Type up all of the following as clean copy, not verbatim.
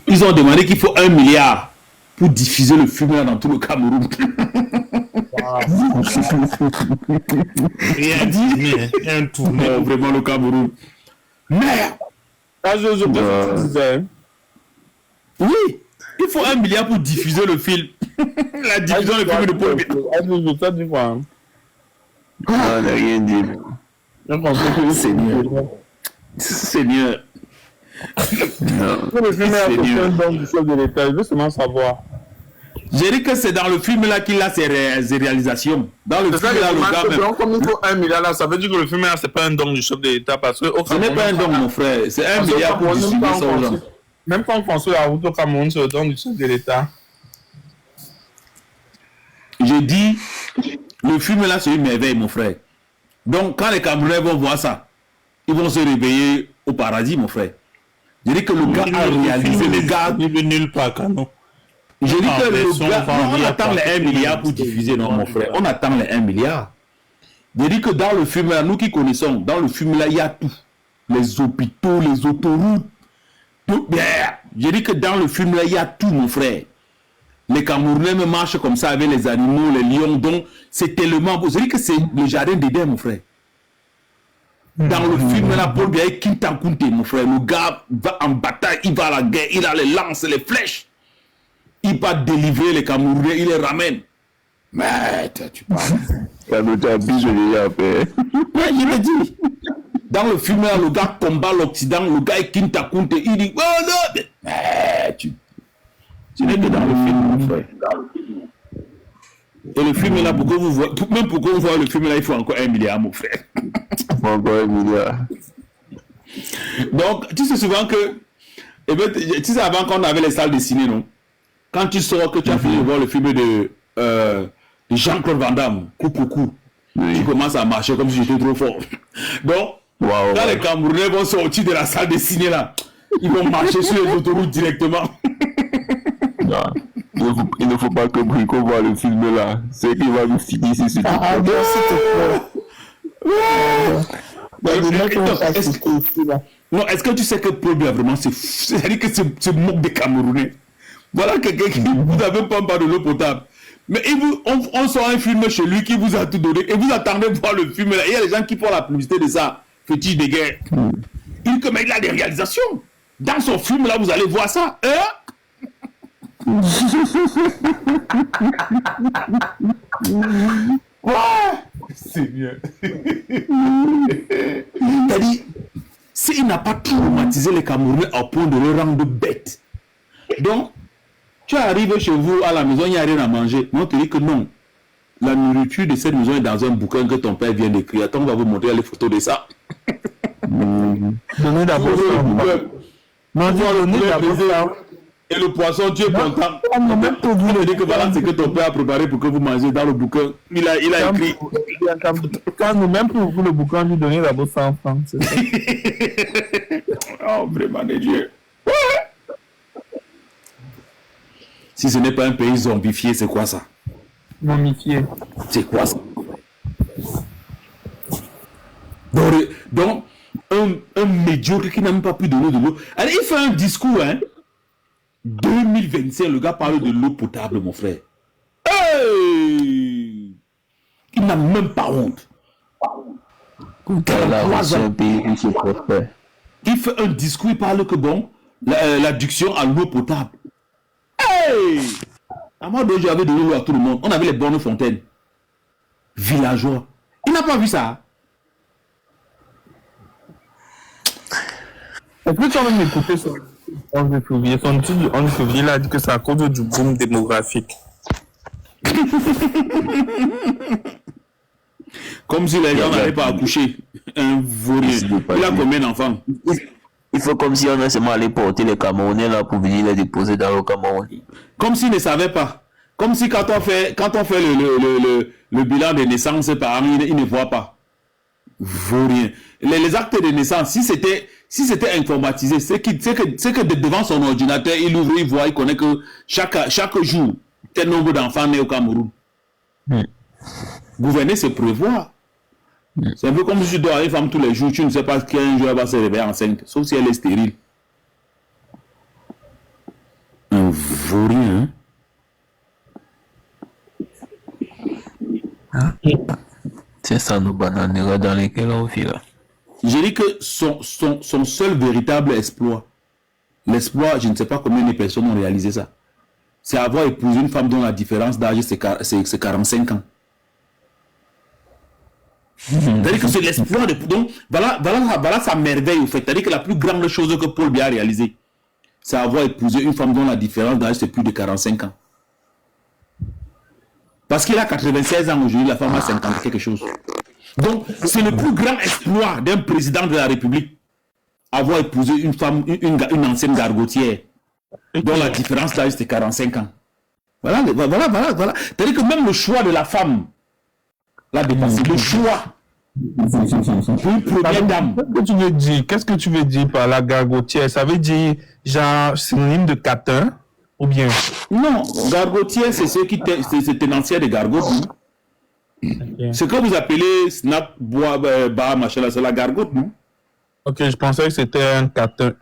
Ils ont demandé qu'il faut 1 milliard pour diffuser le film là dans tout le Cameroun. Rien dit, un tournée. Non, vraiment le Cameroun. Merde. Oui, il faut 1 milliard pour diffuser le film. La diffusion du film de Paul Biya. On n'a rien dit. Seigneur. Le film est un don du chef de l'État. Je veux seulement savoir. J'ai dit que c'est dans le film là qu'il a ses réalisations. Dans le film là, le gars même. Comme il faut 1 milliard là, ça veut dire que le film là, c'est pas un don du chef de l'État. Parce que ce n'est pas un don, mon frère. C'est 1 milliard pour distribuer ça aux gens. Même quand on construit la route au Cameroun, c'est le don du chef de l'État. J'ai dit, le film là, c'est une merveille, mon frère. Donc, quand les Camerounais vont voir ça, ils vont se réveiller au paradis, mon frère. J'ai dit que le gars a réalisé, le gars... Il veut nulle part, non. J'ai dit que le gars... on attend les 1 milliard pour diffuser, non, mon frère. On attend les 1 milliard. J'ai dit que dans le film là, nous qui connaissons, dans le film là, il y a tout. Les hôpitaux, les autoroutes, tout bien. J'ai dit que dans le film là, il y a tout, mon frère. Les Camerounais me marchent comme ça avec les animaux, les lions, donc c'est tellement beau. J'ai dit que c'est le jardin d'Éden, mon frère. Dans le film là, Paul Biya est Kinta Kunte, mon frère. Le gars va en bataille, il va à la guerre, il a les lances, les flèches. Il va délivrer les Camerounais, il les ramène. Mais tu parles. Ça nous a bijou déjà fait. Ouais, je l'ai dit. Dans le film là, le gars combat l'Occident, le gars est Kinta Kunte, il dit, oh non, mais tu n'es que dans le film, mon frère. Et le film là, pour que vous voyez, même pour qu'on voit le film là, il faut encore 1 milliard, mon frère. Il faut encore 1 milliard. Donc, tu sais souvent que, eh ben, tu sais avant qu'on avait les salles de ciné, non? Quand tu sors que tu as fini de voir le film de Jean-Claude Van Damme, Coucou, tu commences à marcher comme si j'étais trop fort. Donc, quand les Camerounais vont sortir de la salle de ciné là, ils vont marcher sur les autoroutes directement. Non. Il ne faut pas que Brico voit le film là. C'est qu'il va nous finir ici sur Non, est-ce que tu sais que Paul Biya vraiment c'est-à-dire que c'est moque des Camerounais. Voilà quelqu'un qui vous n'avez pas de l'eau potable. Mais on sort un film chez lui qui vous a tout donné et vous attendez voir le film là. Il y a des gens qui font la publicité de ça, fétiche de guerre. Il a des réalisations. Dans son film là, vous allez voir ça. C'est bien. C'est-à-dire, s'il n'a pas traumatisé les Camerounais au point de le rendre bête. Donc, tu arrives chez vous à la maison, il n'y a rien à manger. Mais on te dit que non. La nourriture de cette maison est dans un bouquin que ton père vient d'écrire. Attends, on va vous montrer les photos de ça. Donnez d'abord le bouquin. Non, donnez d'abord. Et le poisson, tu es content. Vous me dites que voilà ce que ton père a préparé pour que vous mangez dans le bouquin. Il a écrit. Quand nous, même pour vous, le bouquin, lui donner d'abord 100 francs. Oh, vraiment, de Dieu. Si ce n'est pas un pays zombifié, c'est quoi ça? Momifié. C'est quoi ça? Donc un médiocre qui n'a même pas pu donner de l'eau. Allez, il fait un discours, hein. 2025, le gars parle de l'eau potable, mon frère. Hey! Il n'a même pas honte. Il fait un discours, il parle que bon, l'adduction à l'eau potable. Hey! À moi, j'avais donné l'eau à tout le monde. On avait les bonnes fontaines. Villageois. Il n'a pas vu ça. Est-ce que tu as même écouté ça? 11 février, son titre du 11 février, il a dit que c'est à cause du boom démographique. Comme si les gens n'arrivaient pas à accoucher. Un vaurien. Il a combien d'enfants? Il faut comme si on a seulement allé porter les Camerounais là pour venir les déposer dans le Cameroun. Comme s'ils ne savaient pas. Comme si quand on fait le bilan des naissances par an, ils ne voient pas. Vaurien. Les actes de naissance, si c'était informatisé, c'est que devant son ordinateur, il ouvre, il voit, il connaît que chaque jour, tel nombre d'enfants nés au Cameroun. Gouverner, c'est prévoir. C'est un peu comme si tu dois avoir une femme tous les jours, tu ne sais pas qu'un jour elle va se réveiller enceinte, sauf si elle est stérile. vaut rien. C'est ça nos bananes dans lesquelles on vit là. J'ai dit que son seul véritable exploit, l'exploit, je ne sais pas combien de personnes ont réalisé ça, c'est avoir épousé une femme dont la différence d'âge c'est 45 ans. C'est-à-dire que c'est l'exploit de... Donc, voilà sa merveille, au fait. C'est-à-dire que la plus grande chose que Paul Biya a réalisée, c'est avoir épousé une femme dont la différence d'âge c'est plus de 45 ans. Parce qu'il a 96 ans aujourd'hui, la femme a 50 quelque chose. Donc, c'est le plus grand exploit d'un président de la République, avoir épousé une femme, une ancienne gargotière, dont la différence d'âge c'est 45 ans. Voilà. C'est-à-dire que même le choix de la femme l'a dépassé. Le choix pour une première dame. Qu'est-ce que tu veux dire par la gargotière? Ça veut dire genre synonyme de catin ou bien? Non, gargotière, c'est ceux qui c'est tenancier de gargotes. Okay. Ce que vous appelez snap, bois, bar, machin, là, c'est la gargote, non? Ok, je pensais que c'était un catin.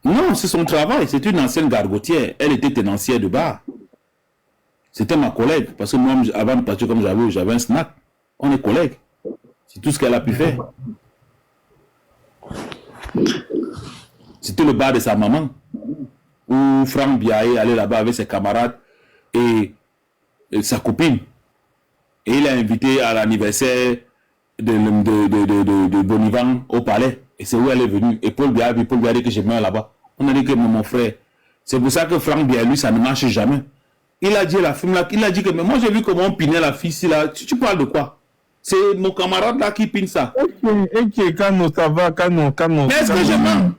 Non, c'est son travail. C'est une ancienne gargotière. Elle était tenancière de bar. C'était ma collègue. Parce que moi, avant de partir comme j'avais un snack. On est collègues. C'est tout ce qu'elle a pu faire. C'était le bar de sa maman. Où Franck Biaye allait là-bas avec ses camarades et sa copine. Et il a invité à l'anniversaire de Bonivan au palais. Et c'est où elle est venue. Et Paul Biya a dit que je meurs là-bas. On a dit que mon frère. C'est pour ça que Franck Biaye, lui, ça ne marche jamais. Il a dit à la femme là, il a dit que mais moi j'ai vu comment on pinait la fille ici là. Tu parles de quoi? C'est mon camarade là qui pine ça. Ok, Kano, ça va, Kano. Mais est-ce que je mens?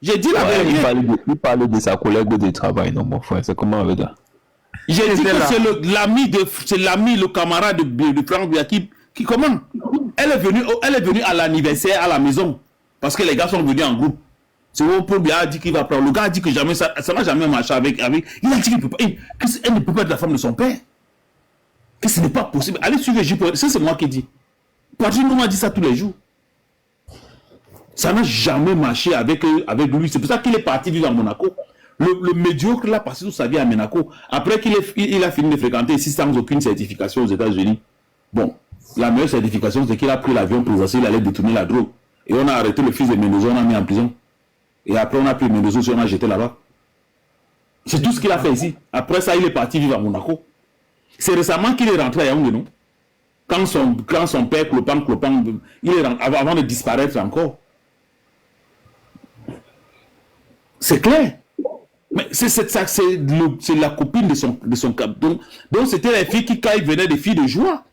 J'ai dit la vérité. Il parlait de sa collègue de travail, non, mon frère. C'est comment avec ça? J'ai dit que c'est l'ami, le camarade de Franck Biya qui comment? Elle est venue à l'anniversaire à la maison. Parce que les gars sont venus en groupe. C'est où Paul Biya a dit qu'il va prendre. Le gars a dit que jamais ça n'a jamais marché avec. Il a dit qu'il peut pas, qu'elle ne peut pas être la femme de son père. Que ce n'est pas possible. Allez suivre J. Ça, c'est moi qui dis. Patrick m'a dit ça tous les jours. Ça n'a jamais marché avec lui. C'est pour ça qu'il est parti vivre à Monaco. Le médiocre l'a passé toute sa vie à Monaco. Après qu'il a fini de fréquenter ici sans aucune certification aux États-Unis. Bon, la meilleure certification, c'est qu'il a pris l'avion pour il allait détourner la drogue. Et on a arrêté le fils de Mendoza, on l'a mis en prison. Et après, on a pris Mendoza, on a jeté là-bas. C'est tout ce qu'il a fait ici. Après ça, il est parti vivre à Monaco. C'est récemment qu'il est rentré à Yaoundé, non? Quand son père, Clopin, il est rentré, avant de disparaître encore. C'est clair. Mais c'est la copine de son cap. Donc c'était les filles qui, quand ils venaient, des filles de joie.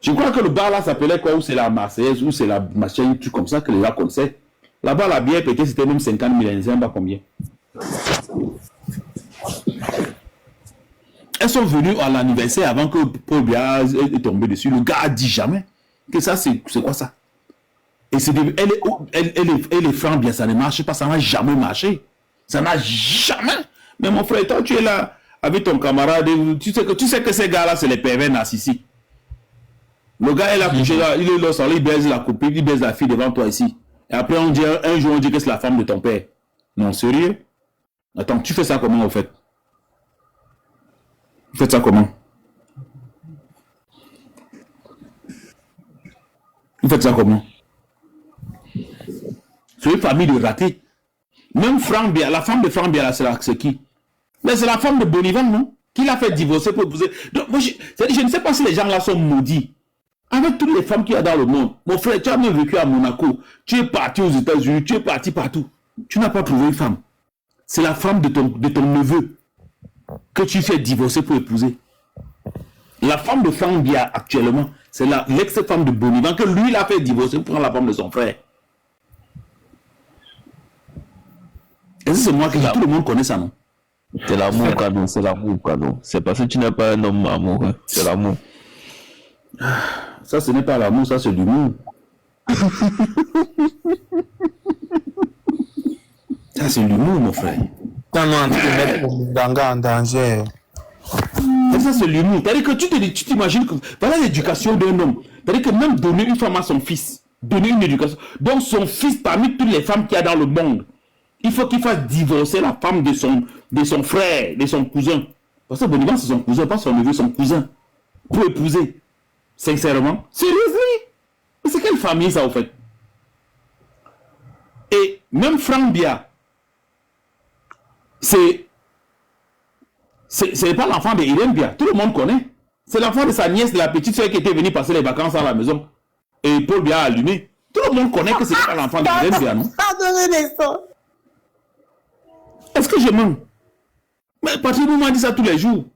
Je crois que le bar là s'appelait quoi? Ou c'est la Marseillaise, ou c'est la machin, tout comme ça que les gars connaissaient. Là-bas, la bière peut-être c'était même 50 000, je ne sais pas combien. Elles sont venues à l'anniversaire avant que Paul Biya est tombé dessus. Le gars a dit jamais que ça, c'est quoi ça? Et elle est Franck Biya, ça ne marche pas, ça n'a jamais marché. Ça n'a jamais. Mais mon frère, toi, tu es là avec ton camarade, tu sais que ces gars-là, c'est les pervers narcissiques. Le gars, elle a couché là, il est là, il baise la copine, il baise la fille devant toi ici. Et après, un jour, on dit que c'est la femme de ton père. Non, sérieux? Attends, tu fais ça comment, en fait? Vous faites ça comment? Vous faites ça comment? C'est une famille de ratés. Même Franck Biya, la femme de Franck Biya, c'est qui? Mais c'est la femme de Bonivan, non? Qui l'a fait divorcer pour épouser. Donc, moi, je ne sais pas si les gens là sont maudits. Avec toutes les femmes qu'il y a dans le monde. Mon frère, tu as même vécu à Monaco. Tu es parti aux États-Unis, tu es parti partout. Tu n'as pas trouvé une femme. C'est la femme de ton neveu que tu fais divorcer pour épouser. La femme de Franck Biya actuellement, c'est l'ex-femme de Bonivan que lui l'a fait divorcer pour prendre la femme de son frère. Et c'est moi qui dis, tout le monde connaît ça, non? C'est l'amour, cadeau, c'est l'amour, cadeau. C'est parce que tu n'es pas un homme amoureux, c'est l'amour. Ça, ce n'est pas l'amour, ça, c'est l'humour. Ça, c'est l'humour, mon frère. Non, tu peux mettre Danga en danger. Ça, c'est l'humour. C'est-à-dire que tu t'imagines que voilà l'éducation d'un homme. C'est-à-dire que même donner une femme à son fils, donner une éducation. Donc, son fils, parmi toutes les femmes qu'il y a dans le monde, Il faut qu'il fasse divorcer la femme de son frère, de son cousin. Parce que Bonivan, c'est son cousin, pas son neveu, son cousin. Pour épouser. Sincèrement. Sérieusement. C'est quelle famille ça, au fait? Et même Franck Bia, ce n'est pas l'enfant de Irène Bia. Tout le monde connaît. C'est l'enfant de sa nièce, de la petite soeur qui était venue passer les vacances à la maison. Et Paul Bia a allumé. Tout le monde connaît que ce n'est pas l'enfant de Irène Bia, non? Est-ce que je mens? Mais Patrick m'a dit ça tous les jours.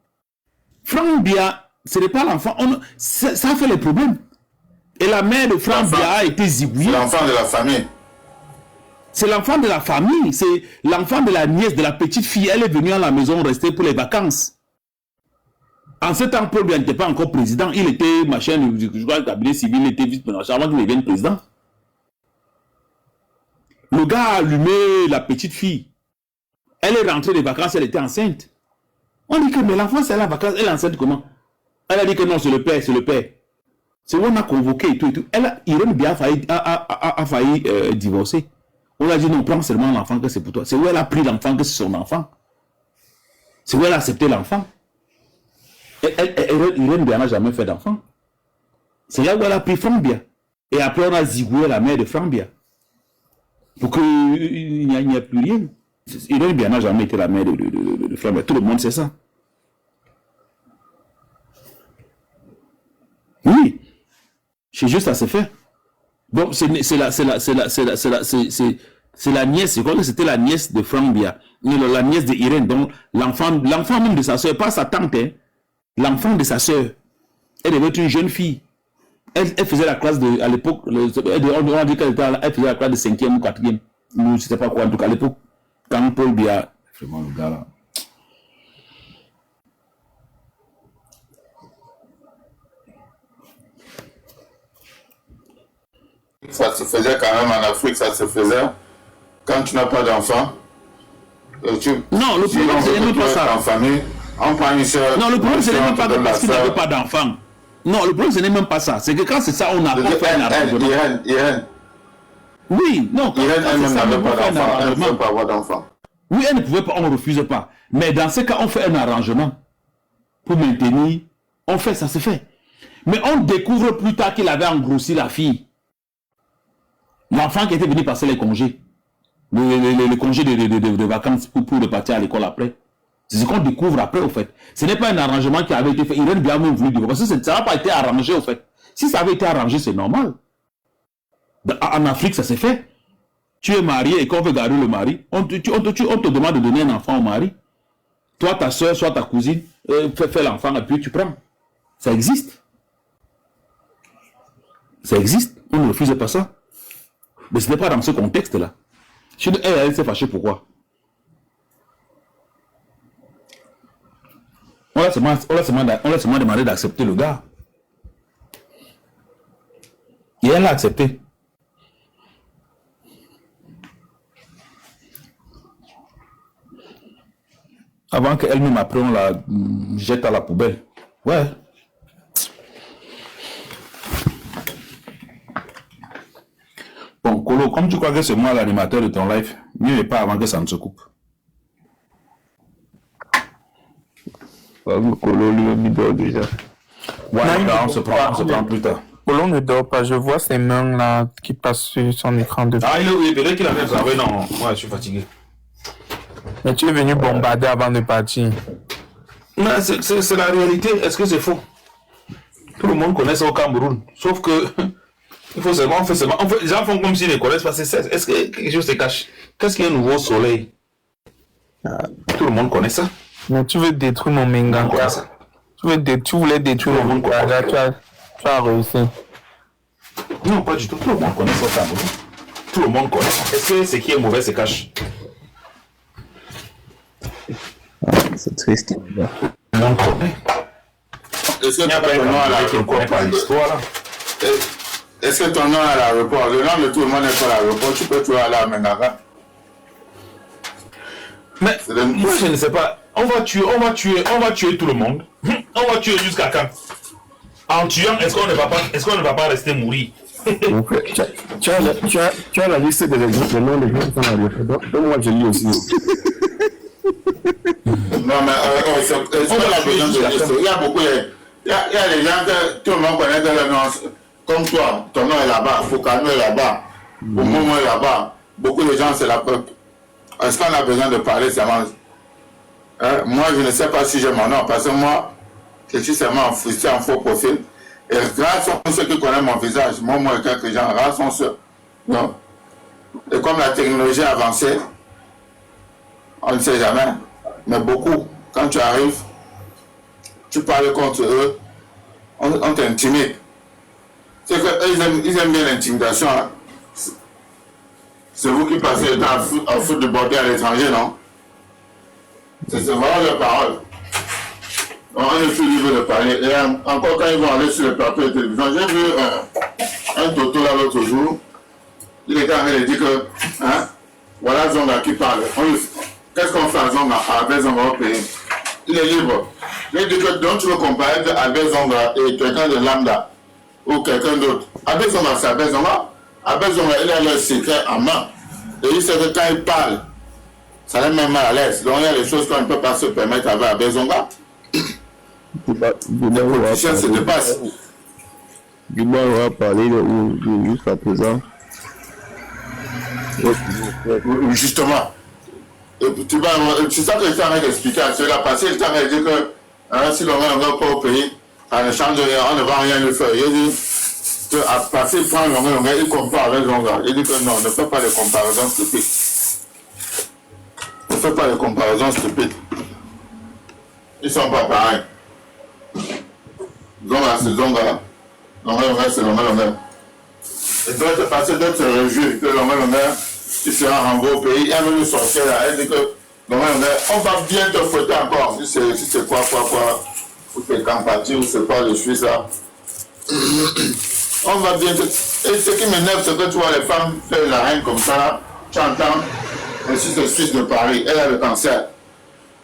Franck Bia, ce n'est pas l'enfant. Ça fait les problèmes. Et la mère de Franck Bia a été zigouillée. C'est l'enfant de la famille. C'est l'enfant de la famille. C'est l'enfant de la nièce, de la petite fille. Elle est venue à la maison rester pour les vacances. En ce temps, Paul Bia n'était pas encore président. Il était, machin, je crois, le cabinet civil, il était vice-président avant qu'il devienne président. Le gars a allumé la petite fille. Elle est rentrée des vacances, elle était enceinte. On dit que, mais l'enfant, c'est à la vacance, elle est enceinte comment? Elle a dit que non, c'est le père, c'est le père. C'est où on a convoqué et tout et tout. Irène Bia a failli divorcer. On a dit non, prends seulement l'enfant que c'est pour toi. C'est où elle a pris l'enfant que c'est son enfant. C'est où elle a accepté l'enfant. Irène Bia n'a jamais fait d'enfant. C'est là où elle a pris Franck Bia. Et après, on a zigoué la mère de Franck Bia. Pour qu'il n'y ait plus rien. Irène Bia n'a jamais été la mère de Franck Bia. Tout le monde sait ça. Oui. C'est juste ça se fait. Donc, c'est la nièce, je crois que c'était la nièce de Franck Bia. La nièce de Irène. Donc, l'enfant même de sa soeur, pas sa tante, hein. L'enfant de sa soeur. Elle devait être une jeune fille. Elle faisait la classe de, à l'époque, on a dit qu'elle faisait la classe de 5e ou 4e. Ou je ne sais pas quoi, en tout cas, à l'époque, quand Paul Bia, vraiment le gars là. Ça se faisait quand même en Afrique, ça se faisait. Quand tu n'as pas d'enfant, non, le problème, c'est même pas ça. En famille, on prend une soeur. Non, le problème, ce n'est même pas que parce qu'il n'avait pas d'enfant. Non, le problème, ce n'est même pas ça. C'est que quand c'est ça, on n'a pas fait un arrangement. Irène. Oui, non, quand Irène c'est ça, on n'a pas fait un elle ne arrangement. peut pas avoir d'enfant. Oui, elle ne pouvait pas, on ne refuse pas. Mais dans ce cas, on fait un arrangement. Pour maintenir, on fait, ça se fait. Mais on découvre plus tard qu'il avait engrossi la fille. L'enfant qui était venu passer les congés. Les congés de vacances pour repartir à l'école après. C'est ce qu'on découvre après, au fait. Ce n'est pas un arrangement qui avait été fait. Irène Bia même voulu dire. Parce que ça n'a pas été arrangé, au fait. Si ça avait été arrangé, c'est normal. En Afrique, ça s'est fait. Tu es marié et qu'on veut garder le mari, on te demande de donner un enfant au mari. Toi, ta soeur, soit ta cousine, fais l'enfant et puis tu prends. Ça existe. Ça existe. On ne refuse pas ça. Mais ce n'est pas dans ce contexte-là. Elle s'est fâchée, pourquoi? On l'a seulement demandé d'accepter le gars. Et elle a accepté. Avant qu'elle-même après on la jette à la poubelle. Ouais. Bon, Kolo, comme tu crois que c'est moi l'animateur de ton live, mieux n'est pas avant que ça ne se coupe. Kolo lui-même il dort déjà. Ouais, Non, on se prend plus tard. Polo ne dort pas, je vois ses mains là qui passent sur son écran de. Ah, il peut-être qu'il avait travaillé, non. Ouais, je suis fatigué. Mais tu es venu bombarder avant de partir. Non, c'est la réalité. Est-ce que c'est faux? Tout le monde connaît ça au Cameroun. Sauf que il faut seulement, les gens font comme s'ils ne connaissent pas. Est-ce que quelque chose se cache? Qu'est-ce qu'il y a un nouveau soleil? Tout le monde connaît ça. Mais tu veux détruire mon Menganga. Tu voulais détruire mon Menganga. Tu as réussi. Non, pas du tout. Tout le monde connaît ça au Cameroun. Tout le monde connaît. Est-ce que ce qui est mauvais se cache? C'est triste. Tout le monde connaît. Est-ce que ton nom à l'aéroport, est-ce que ton nom à l'aéroport, le nom de tout le monde est pas à l'aéroport, tu peux trouver à la Mengara. Mais moi je ne sais pas. On va tuer tout le monde. On va tuer jusqu'à quand? En tuant, est-ce qu'on ne va pas rester mourir? Tu as la liste des exemples, le nom des gens qui sont là. Donc moi je lis aussi. Non, mais c'est pas la besoin de liste. Il y a beaucoup il y a des gens que tout le monde connaît le nom. Comme toi, ton nom est là-bas, Foucault est là-bas, Momo est là-bas. Beaucoup de gens, c'est la peuple. Est-ce qu'on a besoin de parler seulement? Moi, je ne sais pas si j'ai mon nom, parce que moi, je suis seulement en faux profil. Et rares sont ceux qui connaissent mon visage. Moi, et quelques gens, rares sont ceux. Non. Et comme la technologie a avancé, on ne sait jamais. Mais beaucoup, quand tu arrives, tu parles contre eux, on t'intimide. C'est qu'eux, ils aiment bien l'intimidation. Hein. C'est vous qui passez le temps à foutre de bordel à l'étranger, non? C'est vraiment leur parole. Donc, on est plus libre de parler. Et encore quand ils vont aller sur le plateau de télévision, j'ai vu un Toto là l'autre jour. Il était en train de dire que, hein, voilà Zonga qui parle. Qu'est-ce qu'on fait à Zonga, à Albert Zonga au pays? Il est libre. Il dit que donc tu veux comparer Albert Zonga et quelqu'un de lambda ou quelqu'un d'autre. Albert Zonga, c'est Albert Zonga. Albert Zonga, il a le secret en main. Et il sait que quand il parle, ça les met mal à l'aise. Donc il y a des choses qu'on ne peut pas se permettre avec Albert Zonga. Ça se dépasse. Guiba aura parlé jusqu'à présent. Justement. C'est ça que je t'avais expliqué à ceux-là. Parce que je t'avais dit que hein, si l'on va pas au pays, ça ne change rien, on ne va rien lui faire. Il dit qu'à passer, il prend Longa, il compare avec Longa. Il dit que non, ne fais pas les comparaisons stupides. Ne fais pas les comparaisons stupides. Ils ne sont pas pareils. Zonga, c'est Zonga. Longa, c'est Longa. Et toi, tu passes d'autres se réjouir que Longa, tu seras renvoyé au pays. Elle veut nous sortir là. Elle dit que Longa, on va bien te fouetter encore. Si c'est quoi, ou c'est Campati, ou c'est quoi le Suisse là. On va bien te. Et ce qui m'énerve, c'est que tu vois les femmes faire la reine comme ça là. Tu entends, le Suisse de Paris, elle a le cancer.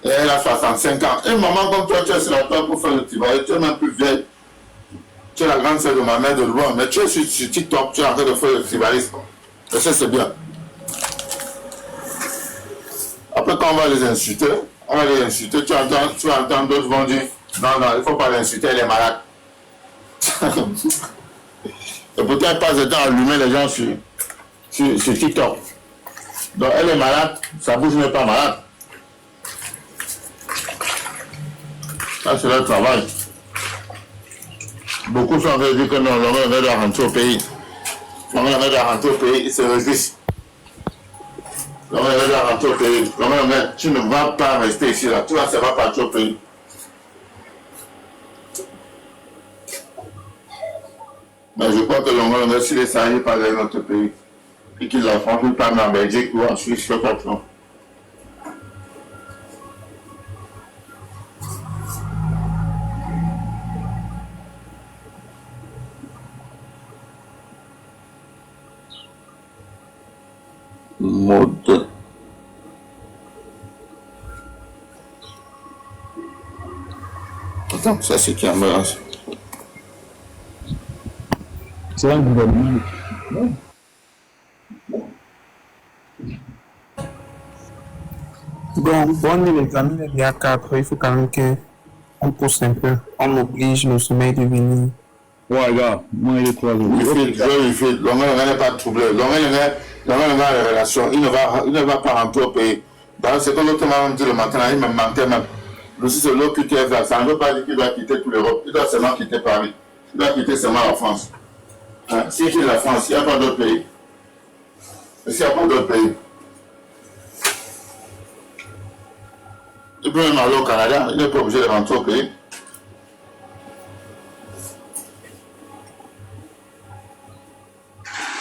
Et elle a 65 ans. Et maman, comme toi, tu es sur la table pour faire le tibaï, tu es même plus vieille. Tu es la grande sœur de ma mère de loin, mais tu es sur TikTok, tu es en train de faire le tribalisme. Et ça, c'est bien. Après, quand on va les insulter, tu entends d'autres vont dire non, il ne faut pas l'insulter, elle est malade. Et pourtant, elle passe le temps à allumer les gens sur TikTok. Donc, elle est malade, sa bouche n'est pas malade. Ça, c'est leur travail. Beaucoup sont en train de dire que non, l'homme doit rentrer au pays. L'homme doit rentrer au pays, ils se réjouissent. L'homme doit rentrer au pays. L'homme, tu ne vas pas rester ici, là. Tu vas seulement partir au pays. Mais je crois que l'homme, s'il est sali par notre pays, et qu'il l'enfant, il parle en Belgique ou en Suisse, je ne sais pas. Mode. Attends, ça c'est qui embrasse. C'est un gouvernement. Bon, les amis, il y a 4, il faut quand même qu'on pousse un peu. On oblige le sommeil de venir. Ouais, gars, moi il est 3 jours. Il fait, l'homme n'est pas troublé. L'homme a les relations. Il ne va pas rentrer au pays. C'est comme l'autre m'a dit le matin, il me mentait même. C'est l'OQTF là, ça ne veut pas dire qu'il doit quitter toute l'Europe. Il doit seulement quitter Paris. Il doit quitter seulement la France. Hein? S'il quitte la France, il n'y a pas d'autre pays. Et s'il n'y a pas d'autre pays, il peut même aller au Canada, il n'est pas obligé de rentrer au pays.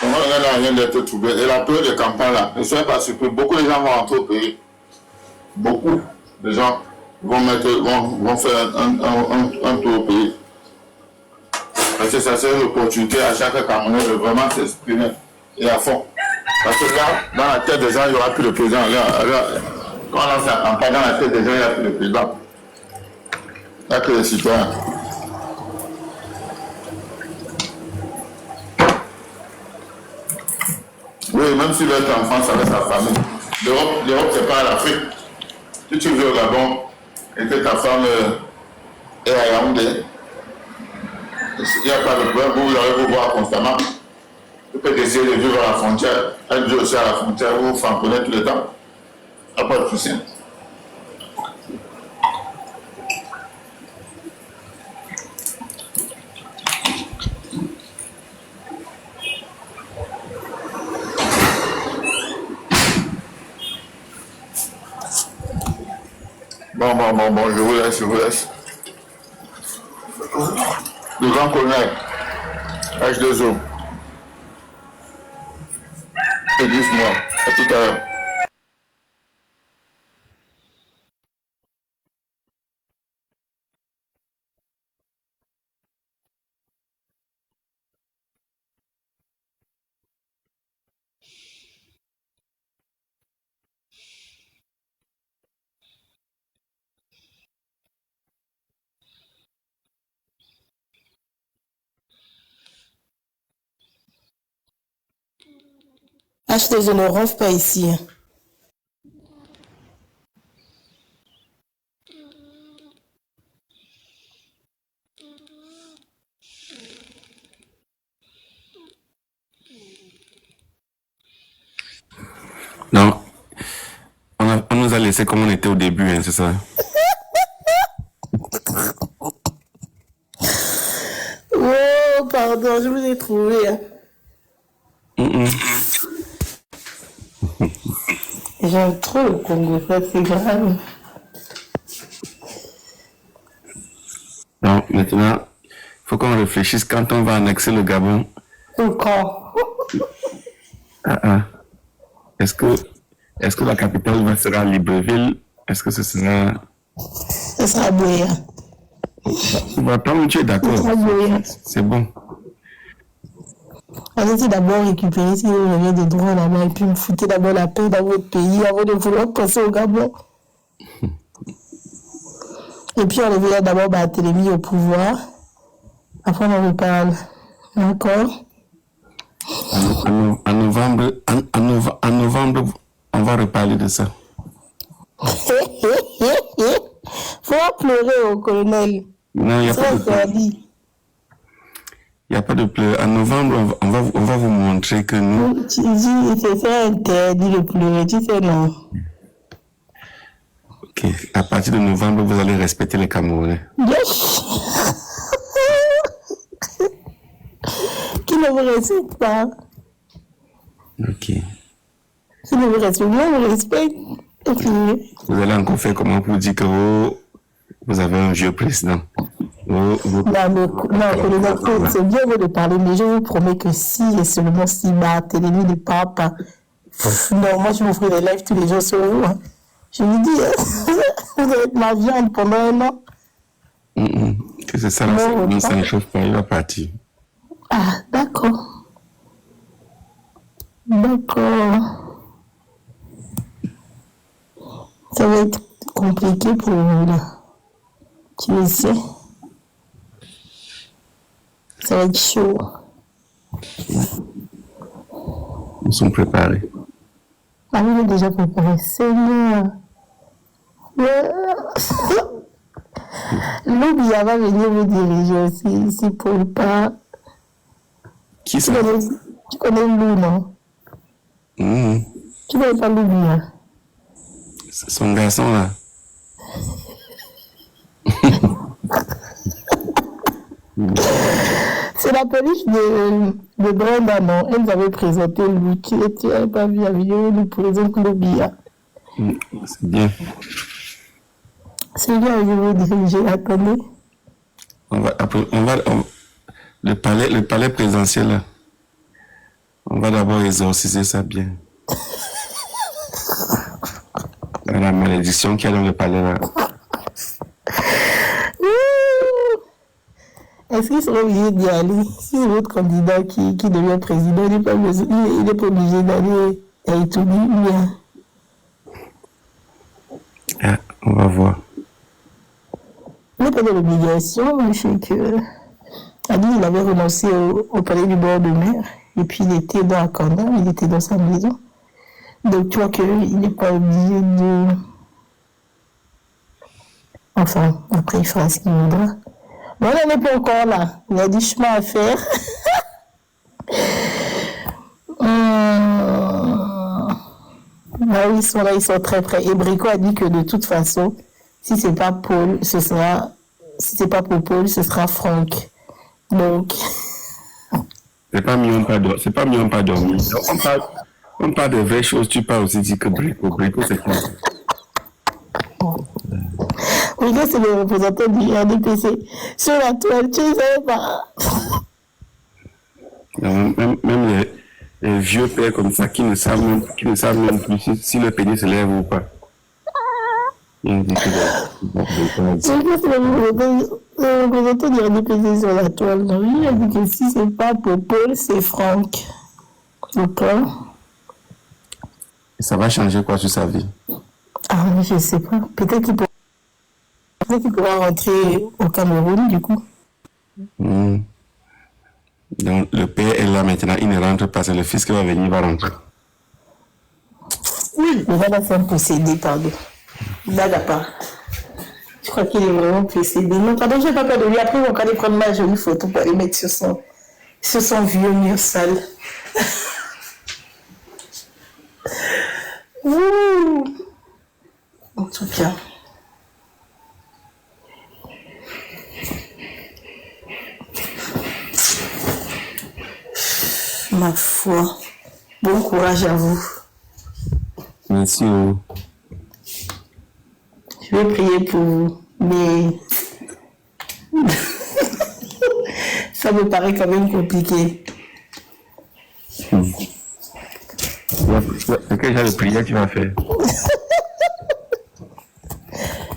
On n'a rien d'être troublé. Et la période de campagne là, ne soyez pas surpris. Beaucoup de gens vont rentrer au pays. Beaucoup de gens vont faire un tour au pays. Parce que ça serait l'opportunité à chaque Camerounais de vraiment s'exprimer et à fond. Parce que là, dans la tête des gens, il n'y aura plus de président. Quand on lance la campagne, dans la tête des gens, il n'y a plus de président. Il n'y a que les citoyens. Oui, même s'il va être en France avec sa famille. L'Europe, c'est pas l'Afrique. Si tu veux au Gabon et que ta femme est à Yaoundé, il n'y a pas de problème, vous allez vous voir constamment. Vous pouvez essayer de vivre à la frontière. Elle vit aussi à la frontière, vous vous franconnez tout le temps. Il n'y a pas de souci. Bon, je vous laisse. Le grand colonel, H2O. Et 10 mois. À tout à l'heure. H2O ne ronfle pas ici. Non, on nous a laissé comme on était au début, hein, c'est ça? Oh, pardon, je vous ai trouvé. J'aime trop le Congo, ça c'est grave. Non, maintenant, il faut qu'on réfléchisse quand on va annexer le Gabon. Quand? Est-ce que la capitale sera Libreville? Est-ce que ce sera... Ce sera Boya. Toi, tu es d'accord? C'est bon. Allez-y d'abord récupérer si vous avez des droits là-bas et puis me foutez d'abord la paix dans votre pays avant de vouloir passer au Gabon. Et puis on revient d'abord Barthélemy au pouvoir. Après on en reparle. D'accord? En novembre, on va reparler de ça. Faut pas pleurer au colonel. Non, il n'y a pas de pleurs. Il n'y a pas de pleurs. En novembre, on va vous montrer que nous... Tu dis, c'est interdit de pleurer, tu sais, non? Ok. À partir de novembre, vous allez respecter les Camerounais. Yes! Qui ne vous respecte pas? Ok. Qui ne vous respecte pas, vous respecte. Okay. Vous allez encore faire comment pour dire que vous avez un vieux président. Non, c'est bien de parler, mais je vous promets que si et seulement si Barthélemy ne part pas, non, moi je m'offre des lives tous les jours sur vous. Hein. Je vous dis, vous allez être ma viande pendant un an. Que c'est ça, là, ça ne chauffe pas, il va partir. Ah, d'accord. D'accord. Ça va être compliqué pour vous, là. Tu le sais. Ça va être chaud. Nous sommes préparés. Ah, vous êtes déjà préparé. Seigneur. L'Oubia va venir vous diriger aussi ici pour le pas. Qui ça? Tu connais Lou, non? Tu connais pas l'Oubia? C'est son garçon, là. C'est la police de Brenda, non? Elle nous avait présenté Lou. Tu n'avais pas vu la vidéo, nous présente l'Oubia. C'est bien. C'est bien, je vais vous diriger. Attendez. Le palais présidentiel, là. On va d'abord exorciser ça bien. La malédiction qu'il y a dans le palais, là. Est-ce qu'il serait obligé d'y aller? Si c'est votre candidat qui devient président, il n'est pas obligé d'aller à Itouni, bien. Ah, on va voir. Il n'est pas de l'obligation, je sais que... Adi, il avait renoncé au palais du bord de mer. Et puis il était dans un corner, il était dans sa maison. Donc tu vois qu'il n'est pas obligé de... Enfin, après il fera ce qu'il voudra. Mais on n'en est pas encore là. Il y a du chemin à faire. Ah oui, ils sont très près. Et Brico a dit que de toute façon, si c'est pas Paul, ce sera... Si c'est pas pour Paul, ce sera Franck. Donc... C'est pas mieux, c'est pas mieux, pas dormir. On parle de vraies choses, tu parles aussi dit que Brico, c'est quoi? Brico, c'est le représentant du RDPC. Sur la toile, tu ne savais pas. Non, même les vieux pères comme ça qui ne savent même plus si le pénis se lève ou pas. C'est le représentant du RDPC sur la toile. Il a dit que si c'est pas pour Paul, c'est Franck. D'accord. Ça va changer quoi sur sa vie? Ah, mais je sais pas. Peut-être qu'il pourra rentrer au Cameroun, du coup. Donc, le père est là maintenant, il ne rentre pas, c'est le fils qui va venir, il va rentrer. Oui. Mais là, c'est un possédé, pardon. Là, pas. Je crois qu'il est vraiment possédé. Non, pardon, je n'ai pas peur de lui. Après, on va aller prendre ma jolie photo pour aller mettre sur son vieux mur sale. Ouh. En tout cas. Ma foi. Bon courage à vous. Merci. Je vais prier pour vous, mais ça me paraît quand même compliqué. Quel genre de prière tu vas faire?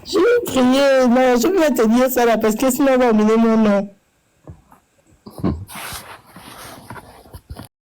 Je vais prier, non, je vais te dire ça là, parce que sinon on va emmener mon nom.